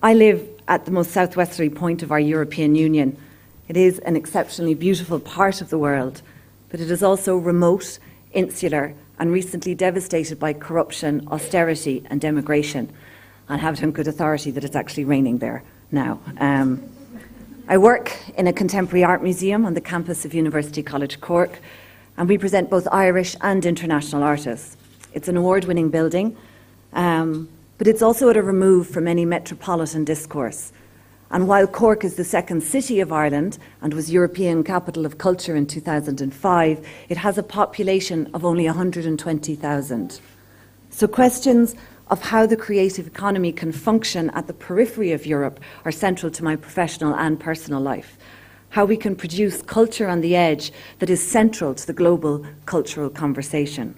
I live at the most southwesterly point of our European Union. It is an exceptionally beautiful part of the world, but it is also remote, insular, and recently devastated by corruption, austerity, and emigration. I have it on good authority that it's actually raining there now. I work in a contemporary art museum on the campus of University College Cork, and we present both Irish and international artists. It's an award-winning building, but it's also at a remove from any metropolitan discourse. And while Cork is the second city of Ireland and was European Capital of Culture in 2005, it has a population of only 120,000. So questions of how the creative economy can function at the periphery of Europe are central to my professional and personal life. How we can produce culture on the edge that is central to the global cultural conversation.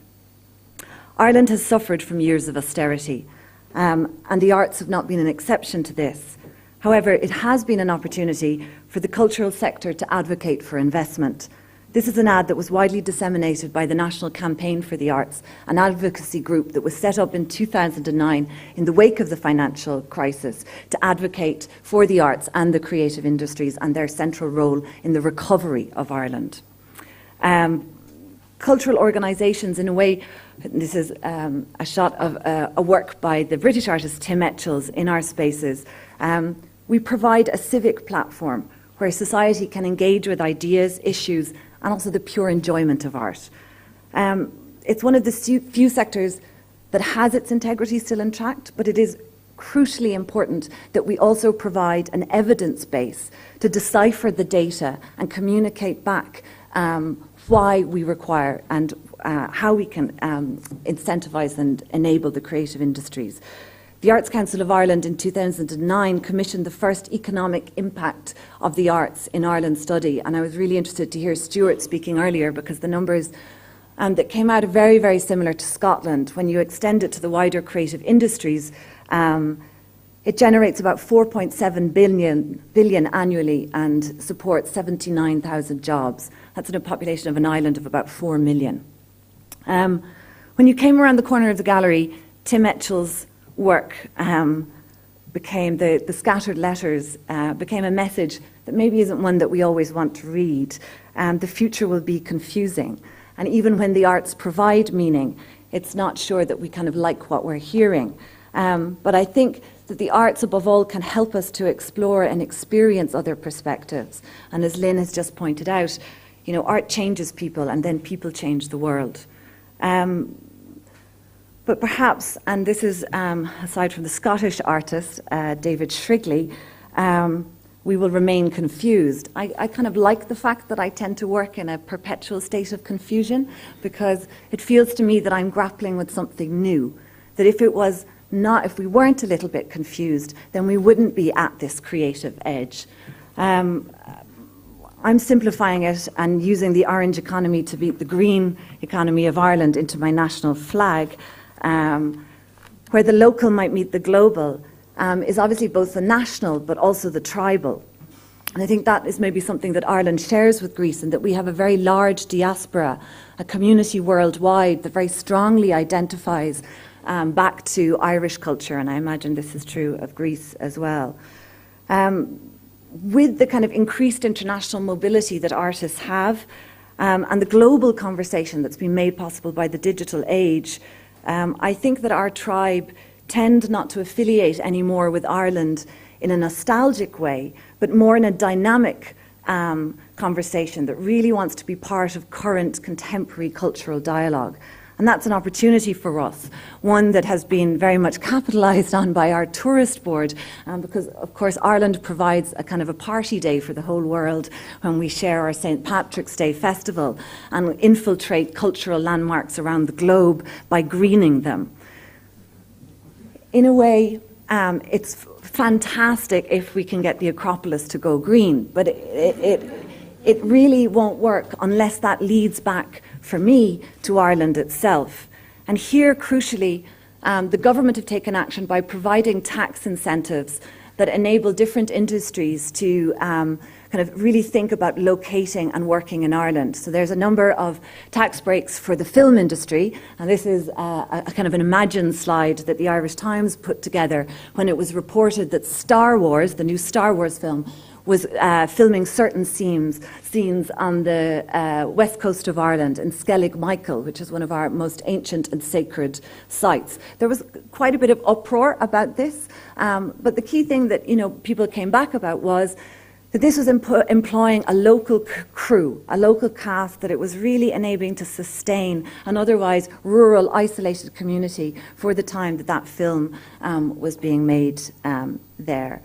Ireland has suffered from years of austerity, and the arts have not been an exception to this. However, it has been an opportunity for the cultural sector to advocate for investment. This is an ad that was widely disseminated by the National Campaign for the Arts, an advocacy group that was set up in 2009 in the wake of the financial crisis to advocate for the arts and the creative industries and their central role in the recovery of Ireland. Cultural organisations, in a way, this is a shot of a work by the British artist Tim Etchells in our spaces. We provide a civic platform where society can engage with ideas, issues, and also the pure enjoyment of art. It's one of the few sectors that has its integrity still intact, but it is crucially important that we also provide an evidence base to decipher the data and communicate back why we require and how we can incentivise and enable the creative industries. The Arts Council of Ireland in 2009 commissioned the first economic impact of the arts in Ireland study, and I was really interested to hear Stuart speaking earlier because the numbers that came out are very, very similar to Scotland. When you extend it to the wider creative industries, it generates about 4.7 billion annually and supports 79,000 jobs. That's in a population of an island of about 4 million. When you came around the corner of the gallery, Tim Etchells' work became the scattered letters became a message that maybe isn't one that we always want to read. The future will be confusing, and even when the arts provide meaning, it's not sure that we kind of like what we're hearing. But I think that the arts above all can help us to explore and experience other perspectives. And as Lynn has just pointed out, you know, art changes people and then people change the world. But perhaps, and this is aside from the Scottish artist, David Shrigley, we will remain confused. I kind of like the fact that I tend to work in a perpetual state of confusion because it feels to me that I'm grappling with something new. That if we weren't a little bit confused, then we wouldn't be at this creative edge. I'm simplifying it and using the orange economy to beat the green economy of Ireland into my national flag. Where the local might meet the global, is obviously both the national but also the tribal. And I think that is maybe something that Ireland shares with Greece, and that we have a very large diaspora, a community worldwide that very strongly identifies back to Irish culture, and I imagine this is true of Greece as well. With the kind of increased international mobility that artists have, and the global conversation that's been made possible by the digital age, I think that our tribe tend not to affiliate anymore with Ireland in a nostalgic way, but more in a dynamic conversation that really wants to be part of current contemporary cultural dialogue. And that's an opportunity for us, one that has been very much capitalised on by our tourist board, because, of course, Ireland provides a kind of a party day for the whole world when we share our St. Patrick's Day festival and infiltrate cultural landmarks around the globe by greening them. In a way, it's fantastic if we can get the Acropolis to go green, but it really won't work unless that leads back, for me, to Ireland itself. And here, crucially, the government have taken action by providing tax incentives that enable different industries to kind of really think about locating and working in Ireland. So there's a number of tax breaks for the film industry, and this is a kind of an imagined slide that the Irish Times put together when it was reported that Star Wars, the new Star Wars film, was filming certain scenes on the west coast of Ireland in Skellig Michael, which is one of our most ancient and sacred sites. There was quite a bit of uproar about this, but the key thing that people came back about was that this was employing a local crew, a local cast, that it was really enabling to sustain an otherwise rural, isolated community for the time that that film was being made there.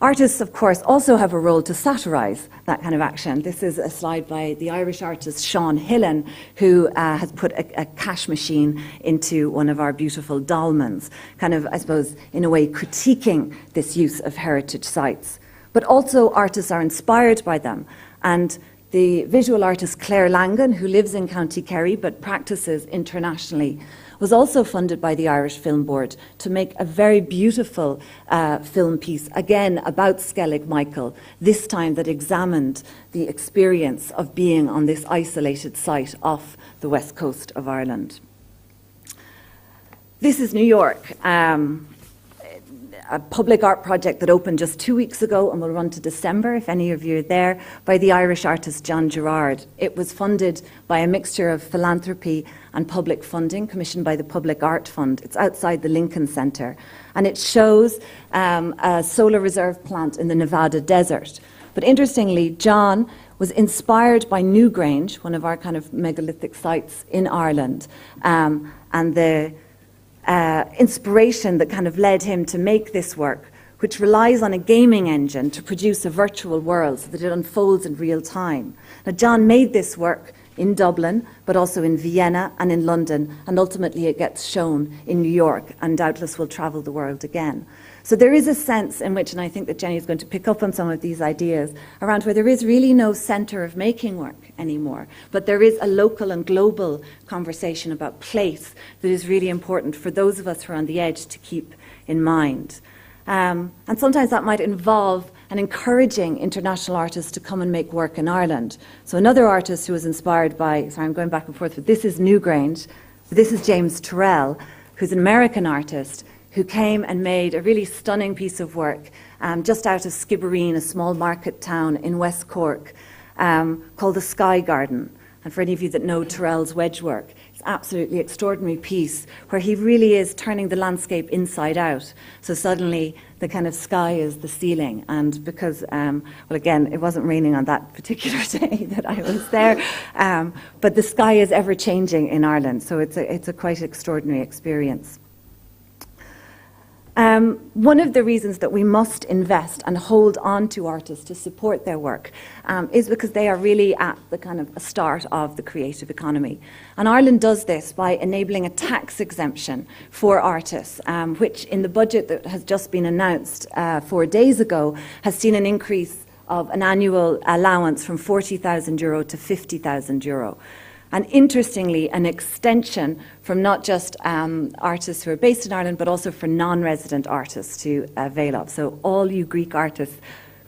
Artists, of course, also have a role to satirise that kind of action. This is a slide by the Irish artist Sean Hillen, who has put a cash machine into one of our beautiful dolmens, kind of, I suppose, in a way critiquing this use of heritage sites. But also artists are inspired by them. And the visual artist Claire Langan, who lives in County Kerry but practices internationally, was also funded by the Irish Film Board to make a very beautiful film piece, again about Skellig Michael, this time that examined the experience of being on this isolated site off the west coast of Ireland. This is New York. A public art project that opened just 2 weeks ago and will run to December, if any of you are there, by the Irish artist John Gerard. It was funded by a mixture of philanthropy and public funding, commissioned by the Public Art Fund. It's outside the Lincoln Center. And it shows a solar reserve plant in the Nevada desert. But interestingly, John was inspired by Newgrange, one of our kind of megalithic sites in Ireland, and the inspiration that kind of led him to make this work, which relies on a gaming engine to produce a virtual world so that it unfolds in real time. Now, John made this work in Dublin, but also in Vienna and in London, and ultimately it gets shown in New York and doubtless will travel the world again. So there is a sense in which, and I think that Jenny is going to pick up on some of these ideas, around where there is really no centre of making work anymore, but there is a local and global conversation about place that is really important for those of us who are on the edge to keep in mind. And sometimes that might involve and encouraging international artists to come and make work in Ireland. So another artist who was inspired by, sorry, I'm going back and forth, but this is Newgrange, but this is James Turrell, who's an American artist who came and made a really stunning piece of work just out of Skibbereen, a small market town in West Cork, called the Sky Garden. And for any of you that know Turrell's wedge work, it's an absolutely extraordinary piece where he really is turning the landscape inside out. So suddenly the kind of sky is the ceiling. And because, well, again, it wasn't raining on that particular day that I was there, but the sky is ever changing in Ireland. So it's a quite extraordinary experience. One of the reasons that we must invest and hold on to artists to support their work is because they are really at the kind of start of the creative economy. And Ireland does this by enabling a tax exemption for artists, which in the budget that has just been announced 4 days ago has seen an increase of an annual allowance from €40,000 to €50,000. And interestingly, an extension from not just artists who are based in Ireland, but also for non-resident artists to avail of. So all you Greek artists,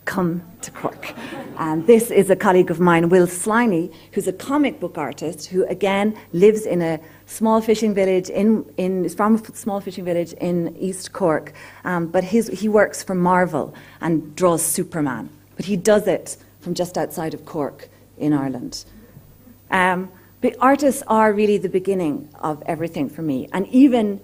come to Cork. And this is a colleague of mine, Will Sliney, who's a comic book artist who, again, lives in a small fishing village from a small fishing village in East Cork. But he works for Marvel and draws Superman. But he does it from just outside of Cork in Ireland. But artists are really the beginning of everything for me. And even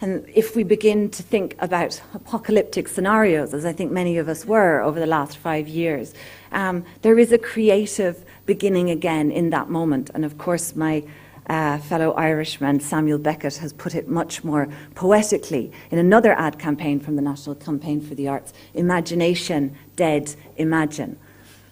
if we begin to think about apocalyptic scenarios, as I think many of us were over the last 5 years, there is a creative beginning again in that moment. And of course, my fellow Irishman, Samuel Beckett, has put it much more poetically in another ad campaign from the National Campaign for the Arts, Imagination, Dead, Imagine.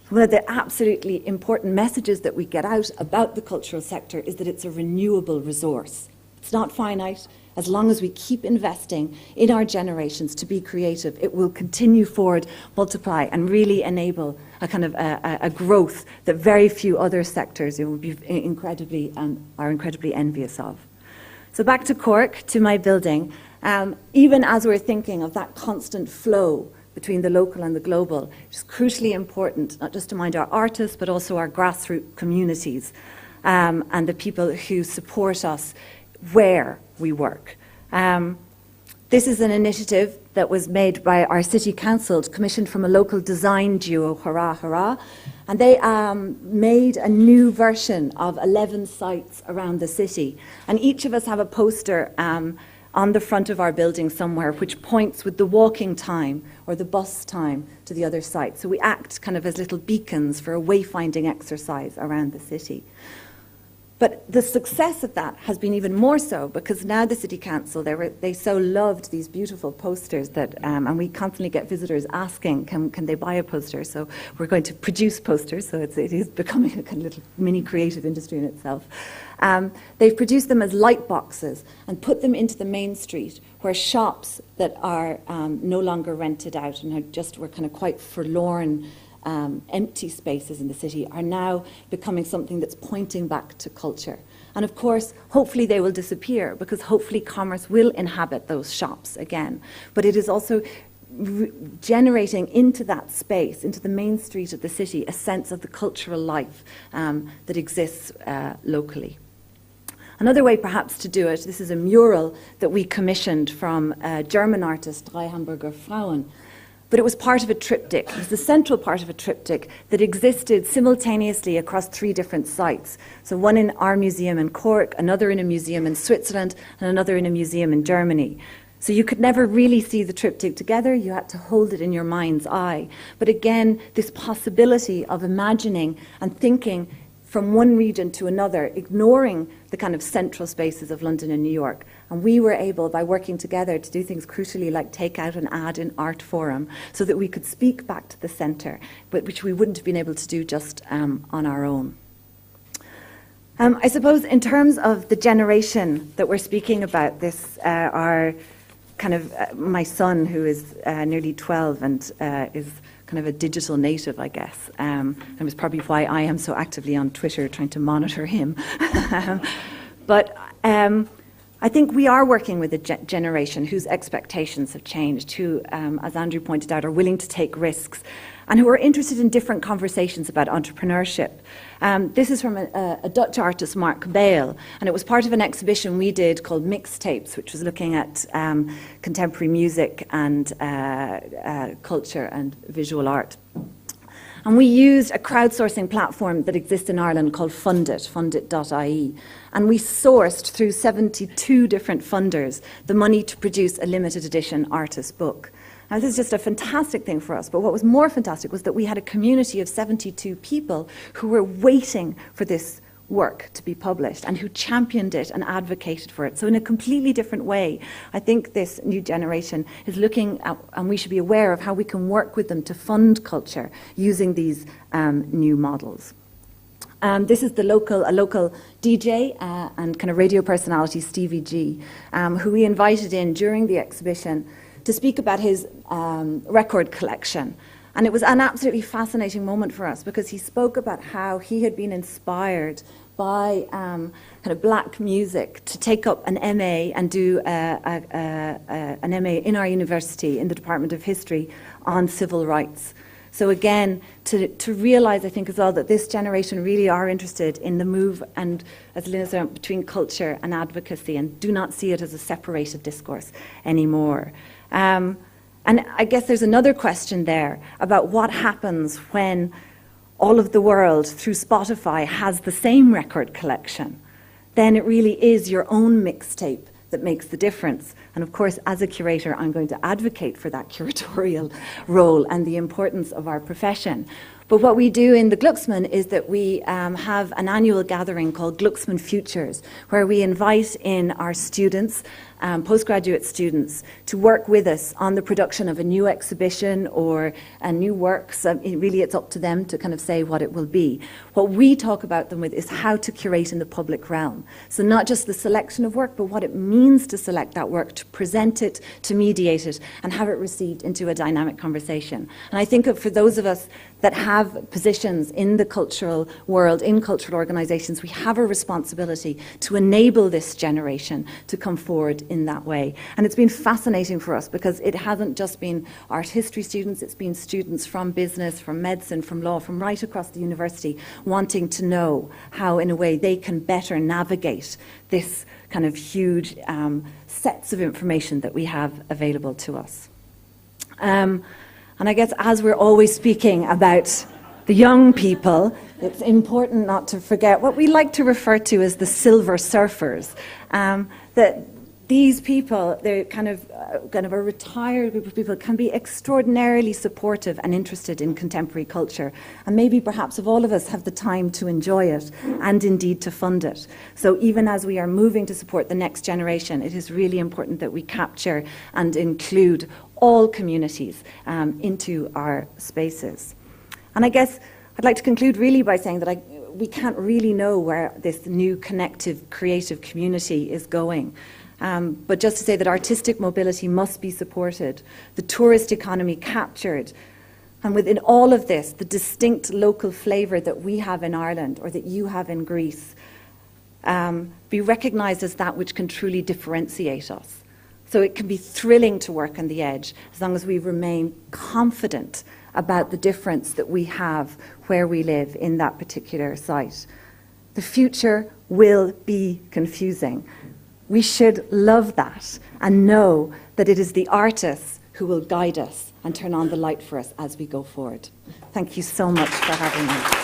One of the absolutely important messages that we get out about the cultural sector is that it's a renewable resource. It's not finite. As long as we keep investing in our generations to be creative, it will continue forward, multiply, and really enable a kind of a growth that very few other sectors will be incredibly envious of. So back to Cork, to my building. even as we're thinking of that constant flow between the local and the global, it's crucially important, not just to mind our artists, but also our grassroots communities and the people who support us where we work. This is an initiative that was made by our city council, commissioned from a local design duo, Hurrah Hurrah, and they made a new version of 11 sites around the city. And each of us have a poster on the front of our building somewhere which points with the walking time or the bus time to the other site. So we act kind of as little beacons for a wayfinding exercise around the city. But the success of that has been even more so because now the City Council, they so loved these beautiful posters that, and we constantly get visitors asking, can they buy a poster? So we're going to produce posters, so it is becoming a kind of little mini creative industry in itself. They've produced them as light boxes and put them into the main street where shops that are no longer rented out and were kind of quite forlorn empty spaces in the city are now becoming something that's pointing back to culture. And of course, hopefully they will disappear because hopefully commerce will inhabit those shops again. But it is also generating into that space, into the main street of the city, a sense of the cultural life that exists locally. Another way perhaps to do it, this is a mural that we commissioned from German artist Drei Hamburger Frauen. But it was part of a triptych. It was the central part of a triptych that existed simultaneously across 3 different sites. So one in our museum in Cork, another in a museum in Switzerland, and another in a museum in Germany. So you could never really see the triptych together. You had to hold it in your mind's eye. But again, this possibility of imagining and thinking from one region to another, ignoring the kind of central spaces of London and New York. And we were able, by working together, to do things crucially like take out an ad in Art Forum so that we could speak back to the centre, but which we wouldn't have been able to do just on our own. I suppose in terms of the generation that we're speaking about, this are kind of my son, who is nearly 12 and is kind of a digital native, I guess. And it's probably why I am so actively on Twitter trying to monitor him. But I think we are working with a generation whose expectations have changed, who, as Andrew pointed out, are willing to take risks and who are interested in different conversations about entrepreneurship. This is from a Dutch artist, Mark Bale, and it was part of an exhibition we did called Mixtapes, which was looking at contemporary music and culture and visual art. And we used a crowdsourcing platform that exists in Ireland called fundit.ie. And we sourced through 72 different funders the money to produce a limited edition artist book. Now, this is just a fantastic thing for us, but what was more fantastic was that we had a community of 72 people who were waiting for this work to be published and who championed it and advocated for it. So in a completely different way, I think this new generation is looking at, and we should be aware of how we can work with them to fund culture using these new models. This is a local DJ and kind of radio personality, Stevie G, who we invited in during the exhibition to speak about his record collection. And it was an absolutely fascinating moment for us because he spoke about how he had been inspired by kind of black music to take up an MA and do an MA in our university in the Department of History on civil rights. So again, to realise, I think, as well, that this generation really are interested in the move, and as Lynn said, between culture and advocacy, and do not see it as a separated discourse anymore. And I guess there's another question there about what happens when all of the world through Spotify has the same record collection. Then it really is your own mixtape that makes the difference. And of course, as a curator, I'm going to advocate for that curatorial role and the importance of our profession. But what we do in the Glucksman is that we have an annual gathering called Glucksman Futures, where we invite in our students, postgraduate students, to work with us on the production of a new exhibition or a new work. So really it's up to them to kind of say what it will be. What we talk about them with is how to curate in the public realm. So not just the selection of work, but what it means to select that work, to present it, to mediate it, and have it received into a dynamic conversation. And I think for those of us that have positions in the cultural world, in cultural organisations, we have a responsibility to enable this generation to come forward in that way. And it's been fascinating for us because it hasn't just been art history students, it's been students from business, from medicine, from law, from right across the university wanting to know how, in a way, they can better navigate this kind of huge sets of information that we have available to us. And I guess as we're always speaking about the young people, it's important not to forget what we like to refer to as the silver surfers. That these people, they're kind of a retired group of people, can be extraordinarily supportive and interested in contemporary culture. And maybe perhaps if all of us have the time to enjoy it and indeed to fund it. So even as we are moving to support the next generation, it is really important that we capture and include all communities into our spaces. And I guess I'd like to conclude really by saying that we can't really know where this new connective, creative community is going. But just to say that artistic mobility must be supported, the tourist economy captured, and within all of this, the distinct local flavour that we have in Ireland or that you have in Greece, be recognised as that which can truly differentiate us. So it can be thrilling to work on the edge as long as we remain confident about the difference that we have where we live in that particular site. The future will be confusing. We should love that and know that it is the artists who will guide us and turn on the light for us as we go forward. Thank you so much for having me.